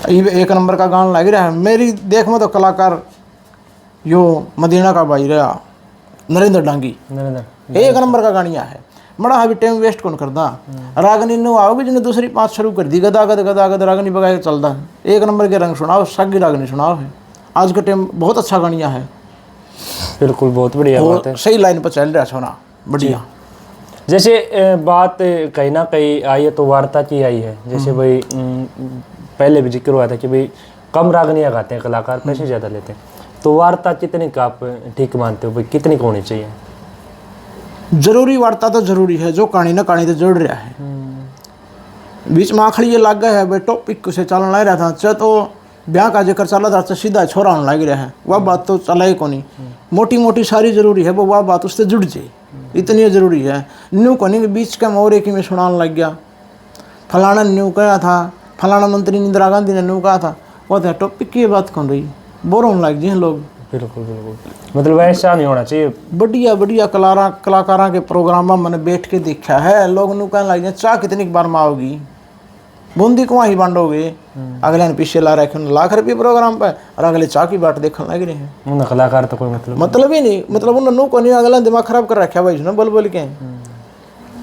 एक नंबर का गाना लग रहा है मेरी देख में तो कलाकार यो मदीना का भाई रहा नरेंद्र डांगी, एक नंबर का गानिया है। बड़ा अभी टाइम वेस्ट कौन करता, रागनी नु आओगे जिन्हें दूसरी 5 शुरू कर दी, गदा गद गदा गद रागनी बगाए चलता। एक नंबर के रंग सुनाओ, सागी रागनी सुनाओ है। आज का टाइम बहुत अच्छा गानिया है, बिल्कुल बहुत बढ़िया बात है, सही लाइन पर चल रहा सोना बढ़िया। जैसे बात कहीं ना कहीं आई है तो वार्ता की आई है, जैसे भाई पहले भी जिक्र हुआ था कि भाई कम रागनियाँ गाते हैं कलाकार, पैसे ज़्यादा लेते हैं, तो वार्ता कितनी का आप ठीक मानते हो भाई, कितनी का होनी चाहिए? जरूरी वार्ता तो जरूरी है, जो कहानी ना कहानी तो जोड़ रहा है। बीच में आखिरी ये लग गया है भाई टॉपिक से चलने लग रहा था, चाहे तो ब्याह का जिक्र चला था सीधा छोरा होने लग रहा है, वह बात तो चला ही को नहीं। मोटी मोटी सारी जरूरी है, वो वह बात उससे जुड़ जाए, इतनी जरूरी है। न्यू को नहीं बीच का मोरे की में सुनाने लग गया, फलाना न्यू कहा था, फलाना मंत्री इंदिरा गांधी ने न्यू कहा था, वो तो टॉपिक की बात कौन रही, बोर होने लग जाए लोग। बिल्कुल बिल्कुल, मतलब ऐसा नहीं होना चाहिए। बढ़िया बढ़िया कलाकारां के प्रोग्राम में मैंने बैठ के देखा है। लोग नु कहने लगे चाह कितनी बार में आओगी, बूंदी को ही बांटोगे। अगले ने पीछे ला रखे ₹1,00,000 प्रोग्राम पे और अगले चाह की बाट देखने लग रहे हैं। उन्हें कलाकार तो कोई मतलब ही नहीं, मतलब उन्होंने नु को नहीं, अगला दिमाग खराब कर रखा भाई बोल बोल के।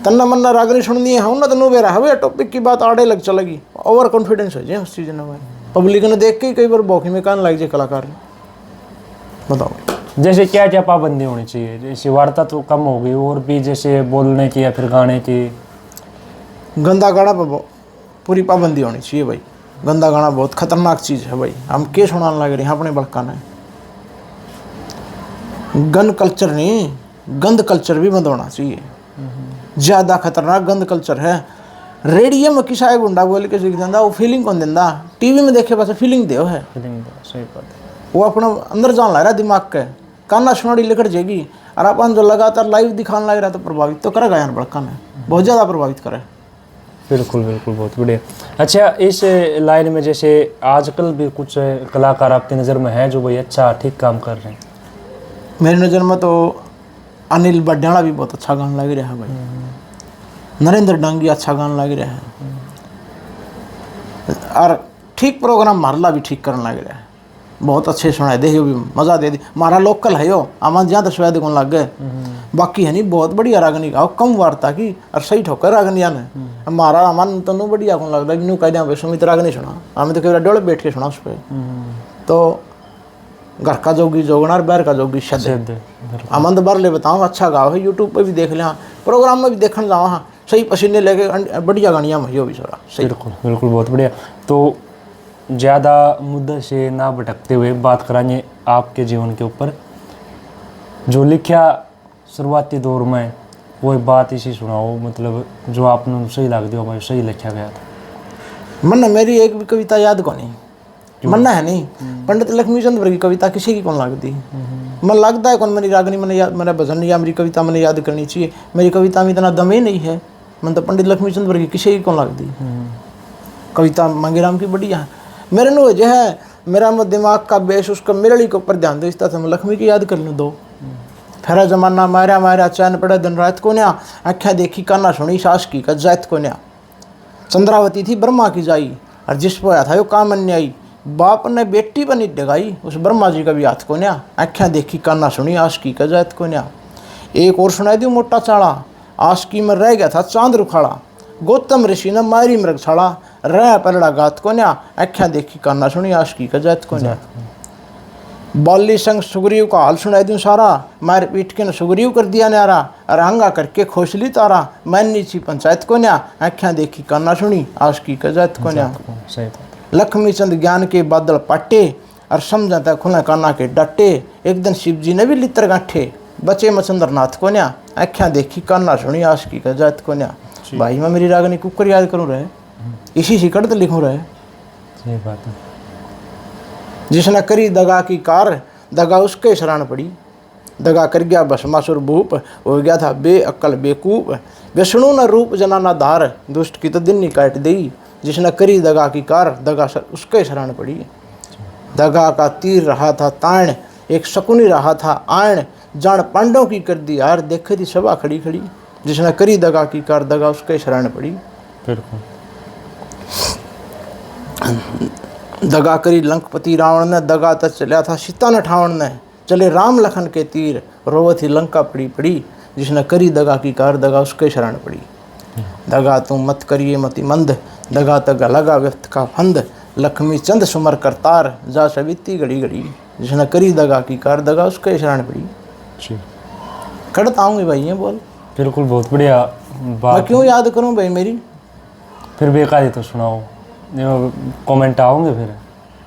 तन्ना मन्ना रागनी सुननी है उन्होंने तो नु बेरा है टॉपिक की बात आड़े लग चलेगी, ओवर कॉन्फिडेंस हो जाए उस चीज़ में। पब्लिक ने देख के कई बार बौखी में कहने लग जाए कलाकार। बताओ जैसे क्या क्या पाबंदी होनी चाहिए? जैसे वार्ता तो कम हो गई, और भी जैसे बोलने की या फिर गाने की। गंदा गाना पर पूरी पाबंदी होनी चाहिए भाई। गंदा गाना बहुत खतरनाक चीज़ है भाई। हम के सुनाने लग रहे हैं अपने बड़काना है। गन कल्चर नहीं, गंद कल्चर भी बंद होना चाहिए। ज़्यादा खतरनाक गंद कल्चर है। रेडियो में किसा गुंडा बोल के सीख देंदा, वो फीलिंग कौन देंदा? टीवी में देखे बस फीलिंग दे है, सही बात है। वो अपना अंदर जान लग रहा है दिमाग के, काना सुनाड़ी लिखट जाएगी। और अपन जो लगातार लाइव दिखाने लग रहा है तो प्रभावित तो करेगा यार, बड़काना बहुत ज़्यादा प्रभावित करे। बिल्कुल बिल्कुल, बहुत बढ़िया। अच्छा, इस लाइन में जैसे आजकल भी कुछ कलाकार आपकी नज़र में है जो भाई अच्छा ठीक काम कर रहे हैं? मेरी नज़र में तो अनिल बड्याला भी बहुत अच्छा गाना लग रहा है भाई। नरेंद्र डांगी अच्छा गाना लग रहा है। और ठीक प्रोग्राम मारला भी ठीक करने लग रहा है। बहुत अच्छे सुनाए दे, भी मज़ा दे दी। मारा लोकल है यो आमान जहाँ तो स्वाद कौन लग गए। बाकी है नहीं, बहुत बढ़िया रागनी गाओ, कम वार्ता की और सही ठोकर रागनिया ने। मारा अमान तो नू बढ़िया कौन लगता है, न्यू कह दिया सुमित रागनी सुना, हमें तो कई बार डोले बैठ के सुना उस पर। तो घर का जोगी जोगना और बैर का जोगी शद। अमन तो बार ले बताऊँ अच्छा गाओ है, यूट्यूब पर भी देख लिया, प्रोग्राम में भी देखने जाओ। हाँ सही पसीने लेके बढ़िया गानियाँ में हो भी सारा सही। बिल्कुल बिल्कुल, बहुत बढ़िया। तो ज़्यादा मुद्दे से ना भटकते हुए बात कराएंगे आपके जीवन के ऊपर। जो लिखा शुरुआती दौर में कोई बात इसी सुनाओ, मतलब जो आपने सही लग दिया भाई, सही लिखा गया था। मन मेरी एक भी कविता याद को नहीं, मन है नहीं। पंडित लक्ष्मीचंद वर्गी कविता किसी की कौन लगती? मन लगता है कौन मेरी रागनी मैंने याद, मेरा भजन या मेरी कविता मैंने याद करनी चाहिए। मेरी कविता में इतना दम ही नहीं है। मन तो पंडित लक्ष्मीचंद वर्गी किसी की कौन लगती? कविता मंगेराम की बढ़िया है। मेरे नो जो है मेरा दिमाग का बेस उसका मेरड़ी के ऊपर ध्यान दो, इस तरह से मैं लक्ष्मी की याद कर लूँ। दो फेरा जमाना मारा मारा चैन पड़ा दिन रात को न्या, आँखें देखी काना सुनी सास की कजायत को न्या। चंद्रावती थी ब्रह्मा की जाई और जिस पर आया था यो काम अन्यायी। बाप ने बेटी बनी डगाई उस ब्रह्मा जी का भी हाथ को न्या, आँखें देखी काना सुनी आश की कजायत को न्या। एक और सुनाई दी मोटा चाड़ा, आशकी में रह गया था चांद रुखाड़ा। गौतम ऋषि ने मारी मृग छाड़ा, रह पलड़ा गात को न्या, आँखें देखी काना सुनी आशकी कजायत को न्या। बाली संग सुग्रीव का हाल सुनाई दूं सारा, मार पीट के न सुग्रीव कर दिया न्यारा। अरहंगा करके खोसली तारा, मैनी ची पंचायत को न्या, आँखें देखी काना सुनी आशकी कजायत को न्या। लक्ष्मी चंद ज्ञान के बादल पाटे और समझाता खुला काना के डटे। एक दिन शिव जी ने भी लित्र गांठे, बचे मचंद्र नाथ को न्या, आँखें देखी काना सुनी आशकी कजायत को न्या। भाई मैं मेरी रागनी कुकर याद करूँ रहे, इसी सिकड़ तो लिखूँ रहे। सही बात है। जिसने करी दगा की कार, दगा उसके शरण पड़ी। दगा कर गया भस्मासुर भूप, हो गया था बेअक्ल बेकूफ। विष्णु न रूप जनाना धार, दुष्ट की तो दिन काट दी। जिसने करी दगा की कार, दगा उसके शरण पड़ी। दगा का तीर रहा था ताण, एक शकुनी रहा था आयण। जान पांडव की कर दी यार, देखे थी सभा खड़ी खड़ी। जिसने करी दगा की कार, दगा उसके शरण पड़ी। बिल्कुल। दगा करी लंकपति रावण ने, दगा तक चलिया था सीता न ठावण ने। चले राम लखन के तीर, रोवत ही लंका पड़ी पड़ी। जिसने करी दगा की कार, दगा उसके शरण पड़ी। दगा तुम मत करिए मति मंद, दगा तगा लगा व्यक्त का फंद। लक्ष्मी चंद सुमर करतार, जा सविती घड़ी घड़ी। जिसने करी दगा की कार, दगा उसके शरण पड़ी। कड़ता आऊँगी भाई ये बोल। बिल्कुल, बहुत बढ़िया बात। मैं क्यों याद करूँ भाई मेरी? फिर बेकारी तो सुनाओ, कमेंट आओगे फिर।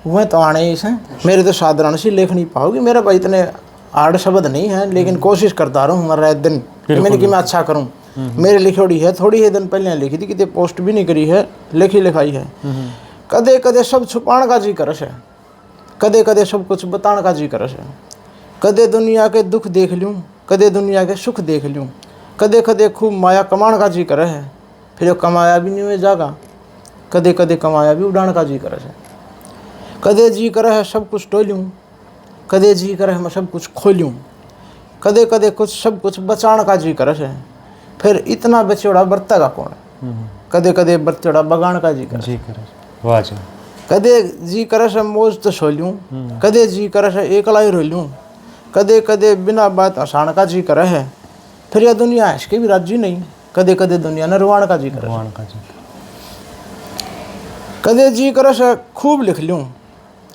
वह तो आने ही हैं, मेरे तो साधारण सी लिख नहीं पाओगी। मेरा भाई इतने हार्ड शब्द नहीं है, लेकिन कोशिश करता रहूँ हर रात दिन मैंने कि मैं अच्छा करूँ। मेरे लिखोड़ी है, थोड़ी ही दिन पहले लिखी थी, कितने पोस्ट भी नहीं करी है, लिखी लिखाई है। कदे कदे सब छुपाने का जी करस है, कदे कदे सब कुछ बताने का जी करस है। कदे दुनिया के दुख देख लूँ, कदे दुनिया के सुख देख लूँ। कदे कदे खूब माया कमाने का जी करे है, फिर कमाया भी नहीं हुए जागा। कदे कदे कमाया भी उड़ाने का जी करे है। कदे जी करे है सब कुछ टोलूँ, कदे जी करे मैं सब कुछ खोलूं, कदे कदे कुछ सब कुछ बचाने का जी करे है, फिर इतना बचोड़ा बरतेगा कौन, कदे कदे बरतोड़ा बगान का जी करे, जी करे वाह जी। कदे जी करे से मौज तो सो लूं, कदे जी करे से एकला ही रह लूं, कदे कदे बिना बात आसान का जी करे है, फिर यह दुनिया है इसके भी राजी नहीं, कदे कदे दुनिया ने रुआण का जी करे, भगवान का जी। कदे जी करे से खूब लिख लूं,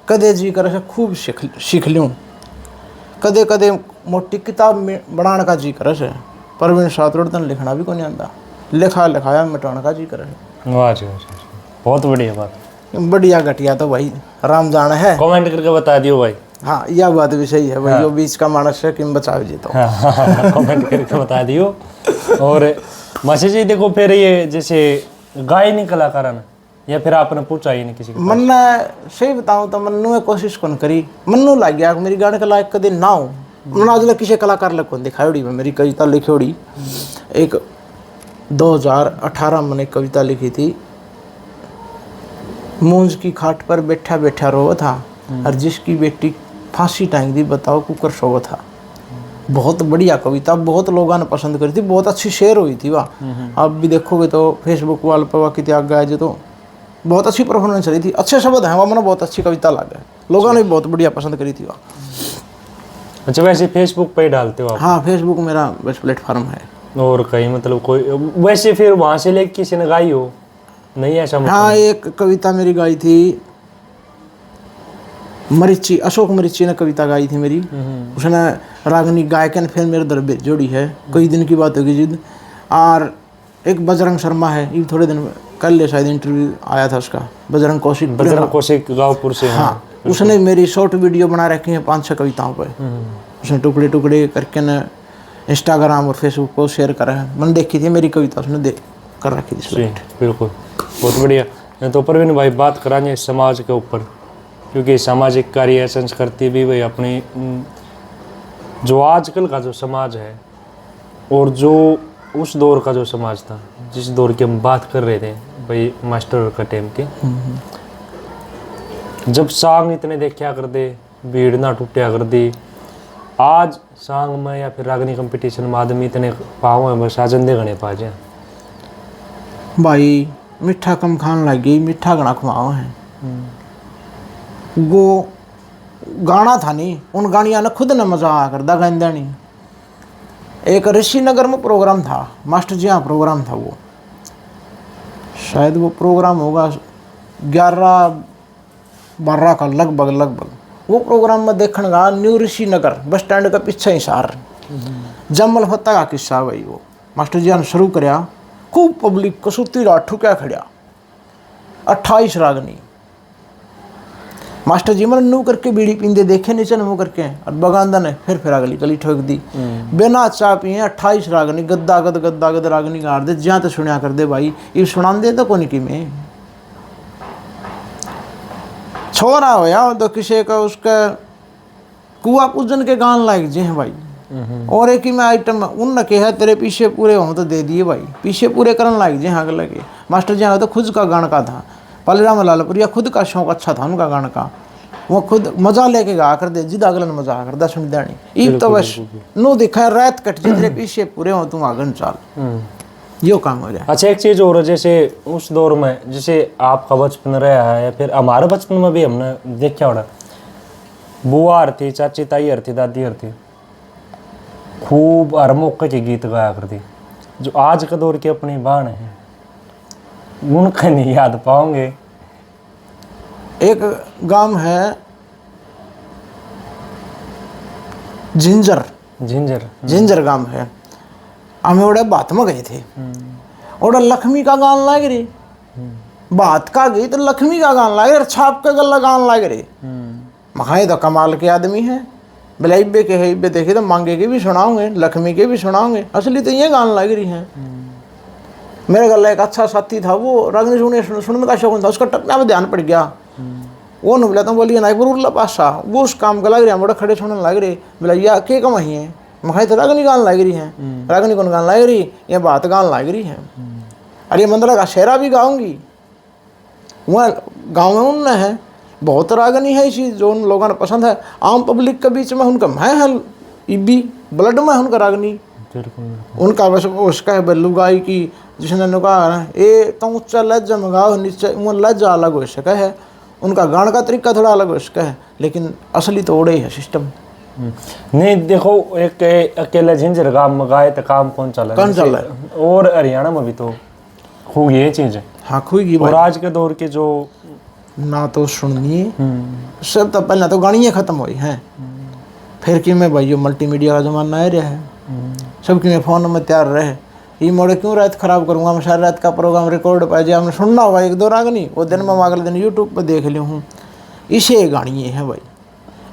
कदे जी करे से खूब सीख लूं, कदे कदे मोटी किताब में बनाने का जी करे से, पर बिन सातरों तन लिखना भी को नहीं आता, लिखा लिखाया मिटाने का जी करे है। वाह जी वाह जी, बहुत बढ़िया बात। बढ़िया घटिया तो भाई राम जाने है। कमेंट करके बता दियो भाई। हाँ यह बात भी सही है भाई, जो बीच का मानस है किम बचाओ जी तो। हाँ, कमेंट करके बता दियो। और मासी जी देखो फिर ये जैसे गाय नहीं कलाकार ने, या फिर आपने पूछा ही नहीं किसी को? मन सही बताऊं तो मन्नू में कोशिश कौन करी, मन्नू लग गया मेरी गाने के लायक कदे ना हो, मन आज किसी कलाकार लग कौन दिखाई मैं मेरी कविता लिखी। एक 2018 मैंने कविता लिखी थी, मूंज की खाट पर बैठा बैठा रोवा था, और जिसकी बेटी फांसी टांग दी बताओ कुकर सोवा था। बहुत बढ़िया कविता, बहुत लोगों ने पसंद करी थी, बहुत अच्छी शेयर हुई थी वाह। आप भी देखोगे तो फेसबुक वाल पर वाह कितने आगे आए तो बहुत अच्छी परफॉर्मेंस रही थी, अच्छे शब्द हैं वह, मैंने बहुत अच्छी कविता लगा, लोगों ने भी बहुत बढ़िया पसंद करी थी वाह। अच्छा वैसे फेसबुक पे ही डालते हो आप? हाँ फेसबुक मेरा बेस्ट प्लेटफॉर्म है। और कहीं मतलब कोई वैसे फिर वहाँ से लेके किसी ने गाई हो नहीं ऐसा मतलब? हाँ एक कविता मेरी गाई थी मरीची, अशोक मरीची ने कविता गाई थी मेरी, उसने रागनी गायकन फिर मेरे दरबे जोड़ी है, कई दिन की बात होगी जिद। और एक बजरंग शर्मा है, ये थोड़े दिन कल शायद इंटरव्यू आया था उसका, बजरंग कौशिक, बजरंग कौशिक गाँवपुर से। हाँ उसने मेरी शॉर्ट वीडियो बना रखी है 5-6 कविताओं पर, उसने टुकड़े टुकड़े करके न इंस्टाग्राम और फेसबुक को शेयर करा है, मैंने देखी थी मेरी कविता उसने देख कर रखी थी। बिल्कुल बहुत बढ़िया। तो परवीन भाई बात कराएंगे समाज के ऊपर, क्योंकि सामाजिक कार्य संस्कृति भी वही अपनी जो आजकल का जो समाज है और जो उस दौर का जो समाज था, जिस दौर की हम बात कर रहे थे भाई मास्टर का टाइम के, जब सांग इतने देखा कर दे, भीड़ ना टूटा कर दी, आज सांग में या फिर रागनी कंपटीशन में आदमी इतने पाओ हैं बस आजंदे गणे पा जाए भाई, मिठा कम खान लग गई, मिठा गणा खुआओ है। वो गाना था नहीं, उन गानिया ने खुद ने मजा आ कर गांदा नहीं। एक ऋषि नगर में प्रोग्राम था, मास्टर जी यहाँ प्रोग्राम था, वो शायद वो प्रोग्राम होगा 11-12 का लगभग। वो प्रोग्राम में देखने का न्यू ऋषि नगर बस स्टैंड का पीछे ही सार जमल फत्ता का किस्सा भाई। वो मास्टर जी ने शुरू कराया, खूब पब्लिक कसूती राठू क्या खड़ा 28 रागनी। मास्टर जी मैंने नू करके बीड़ी पींदे देखे नीचे मुँह करके, और बगानदा ने फिर अगली गली ठोक दी, बिना चा पिए 28 रागनी गद्दा गद रागनी गाड़ दे, जहाँ तो सुनिया कर दे भाई, ये सुना दे तो कौन की में छोरा होया तो किसी का उसका कुआ पूजन के गान लायक जी हैं भाई। और एक ही में आइटम उन कहा तेरे पीछे पूरे हों तो दे दिए भाई, पीछे पूरे करने लायक जी हाँ लगे। मास्टर जी तो खुद का गान का था, पलराम लालपुरिया खुद का शौक अच्छा था उनका गान का, वो खुद मजा लेके गा कर दे, जिद अगलन मजा आ कर दा सुन देनी। ईब तो बस नो दिखा रात कट जे तेरे पीछे पूरे हो तुम आगन चाल, यो काम हो जाए। अच्छा एक चीज़ और, जैसे उस दौर में जैसे आपका बचपन रहा है या फिर हमारे बचपन में भी हमने देखा होगा, बुआ हर थी, चाची ताई हर थी, दादी हर थी, खूब हर मौके के गीत गाया करती। जो आज के दौर की अपनी बाण है उनका नहीं याद पाओगे। एक गांव है जिंजर गांव है, हमें ओडे बात में गए थे, ओडे लक्ष्मी का गान लाग रही, बात का गई तो लक्ष्मी का गान लाग रही, छाप का गला गान लाग रही। मखाए तो कमाल के आदमी है, बिलाइबे के है, इब्बे देखे तो मांगे के भी सुनाओगे, लक्ष्मी के भी सुनाओगे, असली तो ये गान लग रही है। मेरे गला एक अच्छा साथी था, वो रागनी सुनने का शौक था, उसका टकना में ध्यान पड़ गया, वो न बोला तो बोलिए ना उर्ला पासा, वो उस काम का लग रही है, बड़ा खड़े सुनने लग रहे, बोला या के कम ही है, मखाई तो रागनी गान लग रही है, रागनी कौन गान लग रही, ये बात गान लग रही है। अरे मंदरा का शेरा भी गाऊंगी, वहाँ गाँव में उन है, बहुत रागनी है इसी जो उन लोगों ने पसंद है। आम पब्लिक के बीच में उनका मैं है इबी ब्लड में उनका रागनी, उनका बस उसका है लुगाई की, जिसने कहा ये तो ऊँचा लज्जा मंगाओ नीचे वो लज्जा अलग हो सका है, उनका गान का तरीका थोड़ा अलग हो सका है, लेकिन असली तो ओड़े है सिस्टम। नहीं देखो, एक अकेले झिंझर गांव में गाए तो काम कौन चला है? और हरियाणा में भी तो खूब ये चीज़ है। हाँ खूगी और आज के दौर के जो ना तो सुनिए सब तो पहले तो गानियाँ खत्म हुई हैं, फिर कि मैं भाई मल्टीमीडिया का जमाना आ रहा है, सब कि मैं फ़ोन में तैयार रहे, ये मोड़े क्यों रात ख़राब करूँगा, मैं सारी रात का प्रोग्राम रिकॉर्ड पाए जाए हमने सुनना होगा एक दो रागनी, वो दिन में अगले दिन यूट्यूब पर देख ली हूँ, इसे गानिए हैं भाई।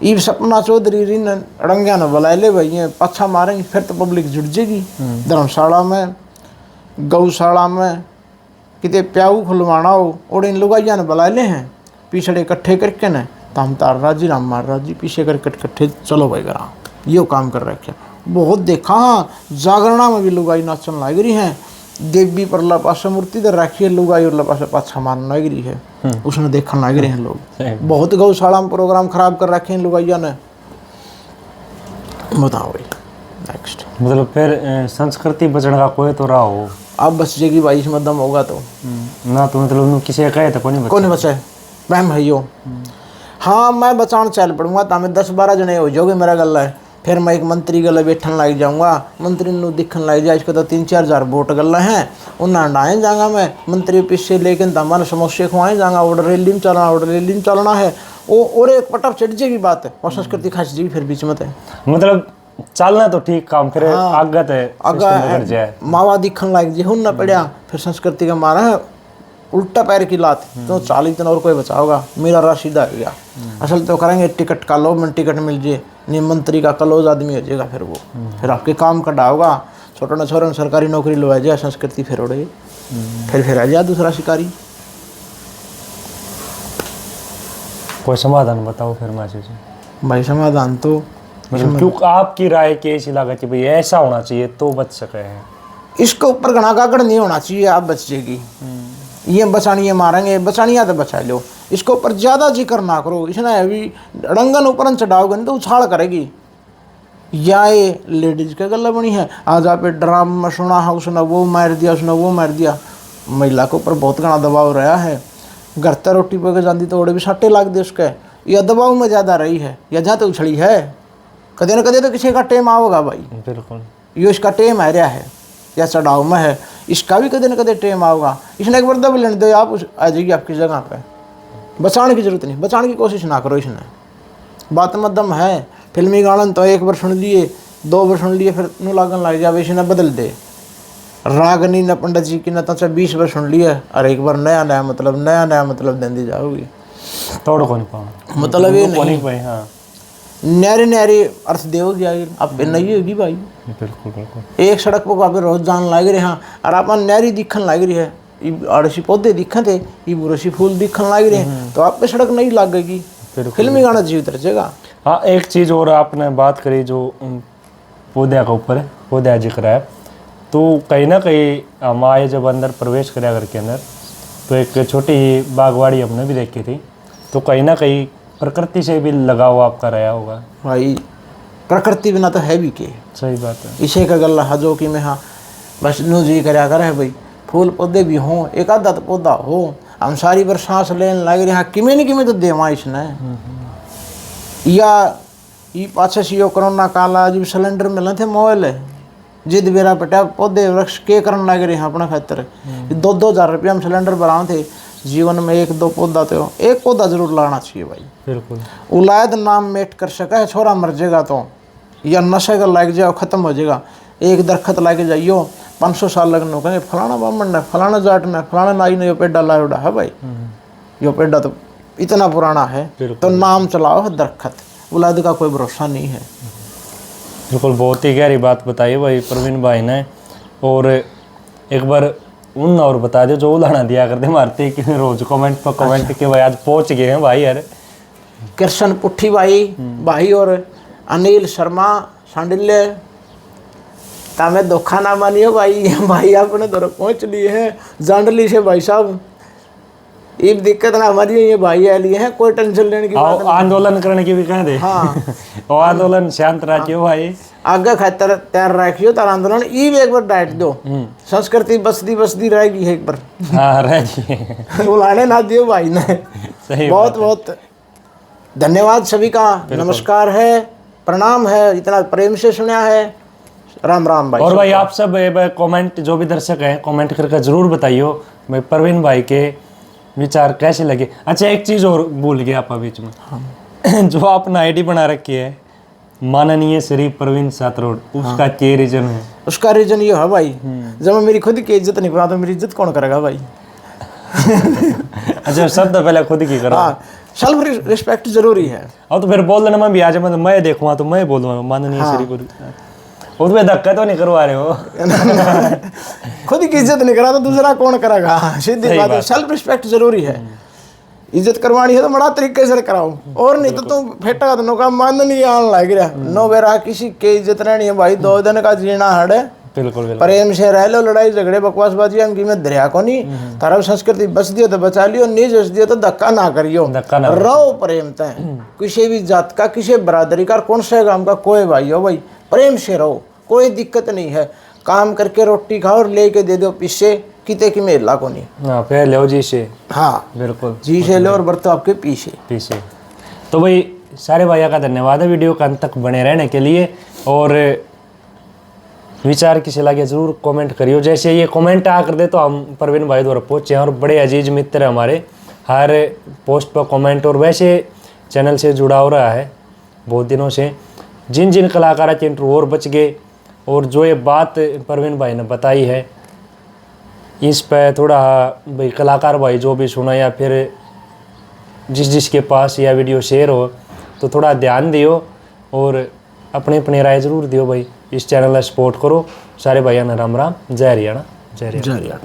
ये सपना चौधरी रिन अड़ंगिया ने बुला ले भाई, ये पाछा मारेंगे फिर तो पब्लिक जुड़ जाएगी। धर्मशाला में गौशाला में कितने प्याऊ खुलवाना हो और इन लुगाइया ने बुला ले हैं पिछड़े इकट्ठे करके न, तो हम तार राजी राम मार राजी पीछे कर इकट्ठे चलो भाई करा यो काम कर रखे। बहुत देखा हाँ, जागरणा में भी लुगाई नाचन लग रही हैं, देवी पर ला पास मूर्ति दर रखी है लुगाई और ला पास पाछा मारने लग रही है, उसने देखने लग रहे हैं लोग। बहुत गौशाला में प्रोग्राम खराब कर रखे हैं लुगाइया ने। बताओ भाई नेक्स्ट, मतलब फिर संस्कृति बचने का कोई तो रहा हो, अब बच जाएगी भाई इसमें दम होगा तो ना, तो मतलब किसी कहे तो कौन बचाए वहम है यो। हाँ मैं बचाने चल पड़ूंगा तो हमें 10-12 जने हो जाओगे मेरा गला है, फिर मैं एक मंत्री गले बैठन लग जाऊंगा, मंत्री ਨੂੰ दिखन लग जाए, इसको तो 3-4 हज़ार वोट गला हैं उन्हें हटाए जाऊंगा मैं मंत्री पीछे, लेकिन तमाम समस्या खुआए जाऊंगा, ऑर्डर रैली में चलना है वो और एक पटप चढ़ जाएगी बात है और संस्कृति खास जाएगी फिर बीच में। मतलब चलना तो ठीक काम फिर आगत है आगे मावा दिखन लग जाए हूं ना पड़ा, फिर संस्कृति का मारा है उल्टा पैर की लात, तो 40 दिन और कोई बचाओगा, मेरा राह सीधा हो गया। असल तो करेंगे टिकट का लो में टिकट मिल जाए, नहीं मंत्री का कलोज आदमी हो जाएगा, फिर वो फिर आपके काम कटा होगा, छोटा न छोरा सरकारी नौकरी लगा जाए, संस्कृति फिर उड़े फिर आ जाए दूसरा शिकारी। कोई समाधान बताओ फिर माची जी। भाई समाधान तो मतलब क्यों आपकी राय कैसी लागत है भाई ऐसा होना चाहिए तो बच सके हैं, इसके ऊपर घना कागड़ नहीं होना चाहिए, आप बच जाएगी। ये बचानिए मारेंगे, बचानिया तो बचा लो, इसके ऊपर ज़्यादा जिक्र ना करो, इसने अभी रंगन ऊपर चढ़ाओगे नहीं तो उछाल करेगी। या ये लेडीज का गला बनी है, आज आप ड्राम में सुना है उसने वो मार दिया, उसने वो मार दिया, महिला के ऊपर बहुत घना दबाव रहा है, घर तक रोटी पके जाती तो ओड़े भी सट्टे लाग दे उसके, यह दबाव में ज़्यादा रही है, या जहाँ तो उछड़ी है, कदे न कदे तो किसी का टेम आओगा भाई, बिल्कुल यो इसका टेम आ रहा है, या चढ़ाव में है, इसका भी कदे न कदे टेम आओगा, इसने एक बार दब लेने दो, आप आ जाएगी आपकी जगह पे, बचाने की जरूरत नहीं, बचाने की कोशिश ना करो, इसने बात में दम है। फिल्मी गानन तो एक बार सुन लिए 2 बार सुन लिए फिर नू लागन लग जाए, इसने बदल दे, रागनी न पंडित जी की न तो 20 बार सुन लिए और एक बार नया मतलब दें दी जाओगी, तोड़ को नहीं पाओ मतलब ये नहीं हाँ न्यारे अर्थ देवोगी अब नहीं होगी भाई। बिल्कुल एक सड़क पर आप रोज जान लग रहे हैं और आप न्यारी दिखन लग रही है, अड़सी पौधे दिखे थे, ये बुरसी फूल दिखन लग रहे हैं, तो आप पे सड़क नहीं लगेगी, फिल्मी गाना जीवित रहेगा। हाँ एक चीज़ और आपने बात करी जो पौधे के ऊपर है, पौधा जिक्र है, तो कहीं ना कहीं हम आए जब अंदर प्रवेश करे घर के अंदर, तो एक छोटी बागवाड़ी हमने भी देखी थी, तो कहीं ना कहीं प्रकृति से भी लगाव आपका रहा होगा भाई, प्रकृति बिना तो है भी के, सही बात है, इसे का गल्ला हजो कि मैं हाँ बस नू जी कराया करे भाई, फूल पौधे भी हों, एक आधा तो पौधा हो, हम सारी बार सांस लेने लग रहे हैं, किमें नहीं किमें तो देवा इसने, या ये पाछे से यो कोरोना काल आज भी सिलेंडर मिले थे मोबाइल है, जिद बेरा पटा पौधे वृक्ष के करने लग रहे हैं अपना खातर, 2-2 हज़ार रुपया हम सिलेंडर बनाए थे, जीवन में 1-2 पौधा तो एक पौधा जरूर लाना चाहिए भाई, बिल्कुल। उलायद नाम मेट कर सका है, छोरा मर जाएगा तो या नशे का लग जाए ख़त्म हो जाएगा, एक दरख्त ला के जाइयो 500 साल लगने कहेंगे फलाना बामन ने, फलाना जाट ने, फलाना नाई ने यो पेड़ा ला उड़ा है भाई, यो पेड़ा तो इतना पुराना है, तो नाम चलाओ है दरख्त, उलायद का कोई भरोसा नहीं है। बिल्कुल, बहुत ही गहरी बात बताई भाई प्रवीण भाई ने। और एक बार उन और बता दो जो उदाहरण दिया करते मारते कि रोज कमेंट पर कमेंट के भाई आज पहुंच गए हैं भाई यार, कृष्ण पुट्ठी भाई और अनिल शर्मा सांडिल्य, तमें धोखा ना मानियो भाई, भाई आपने दौर पहुँच लिए हैं जांडली से भाई साहब, ये दिक्कत ना हमारी ये भाई आ लिए हैं, कोई टेंशन लेने की बात और आंदोलन करने की भी कह दे। हाँ। और आंदोलन शांत रखियो भाई, आगे खातर तैयार रखियो तार आंदोलन ई भी एक बार डाइट दो, संस्कृति बसदी रहेगी एक बार। हाँ रहेगी। बुलाने ना दियो भाई ने। सही बहुत बहुत धन्यवाद सभी का, नमस्कार है, प्रणाम है, इतना प्रेम से सुना है। राम राम भाई। और भाई आप सब कमेंट, जो भी दर्शक हैं कमेंट करके जरूर बताइयो भाई प्रवीण भाई के विचार कैसे लगे। अच्छा एक चीज और भूल गया आप बीच में। हाँ। जो आपने आईडी बना रखी है माननीय श्री प्रवीण सातरोड, उसका क्या रीजन है? उसका रीजन ये है भाई, जब मैं मेरी खुद की इज्जत नहीं करा तो मेरी इज्जत कौन करेगा भाई। अच्छा शब्द पहले खुद की करो। हाँ, सेल्फ रिस्पेक्ट जरूरी है। और तो फिर बोल देना मैं भी आज मैं देखूंगा तो मैं बोलूंगा माननीय श्री प्रवीण। और तुम्हें धक्का तो नहीं करवा रहे हो। खुद की इज्जत नहीं करा तो दूसरा कौन करेगा, सीधी बात है। सेल्फ रिस्पेक्ट जरूरी है, इज्जत करवानी है तो बड़ा तरीके से कराओ, और नहीं तो तुम फेटा तो नो का मन नहीं आने लग रहा। नो बेरा किसी की इज्जत रहनी है भाई, 2 दिन का जीना हड़ है। बिल्कुल प्रेम से रह लो, लड़ाई झगड़े बकवासबाजी हम में दरिया को नहीं। तारा संस्कृति बच दियो तो बचा लियो, नहीं बच दियो तो धक्का ना करियो, रहो प्रेम तय। किसी भी जात का, किसी बरादरी का, कौन से गांव का कोई भाई हो भाई, प्रेम से रहो, कोई दिक्कत नहीं है। काम करके रोटी खाओ और लेके दे दो पीछे, किते की मेला को नहीं। हाँ फिर लो जी से। हाँ बिल्कुल जी से लो और बरतो आपके पीछे। तो भाई सारे भैया का धन्यवाद है वीडियो का अंत तक बने रहने के लिए। और विचार किसे लगे जरूर कमेंट करियो। जैसे ये कमेंट आ कर दे तो हम प्रवीण भाई द्वारा पहुँचे हैं, और बड़े अजीज मित्र हैं हमारे, हर पोस्ट पर कमेंट, और वैसे चैनल से जुड़ा हो रहा है बहुत दिनों से। जिन जिन कलाकारों के इंटरव्यू और बच गए, और जो ये बात प्रवीण भाई ने बताई है इस पर थोड़ा भाई कलाकार भाई जो भी सुना या फिर जिसके पास यह वीडियो शेयर हो तो थोड़ा ध्यान दियो, और अपने अपने राय जरूर दियो भाई। इस चैनल का सपोर्ट करो। सारे भाइयों ने राम राम, जय हरियाणा, जय हरियाणा।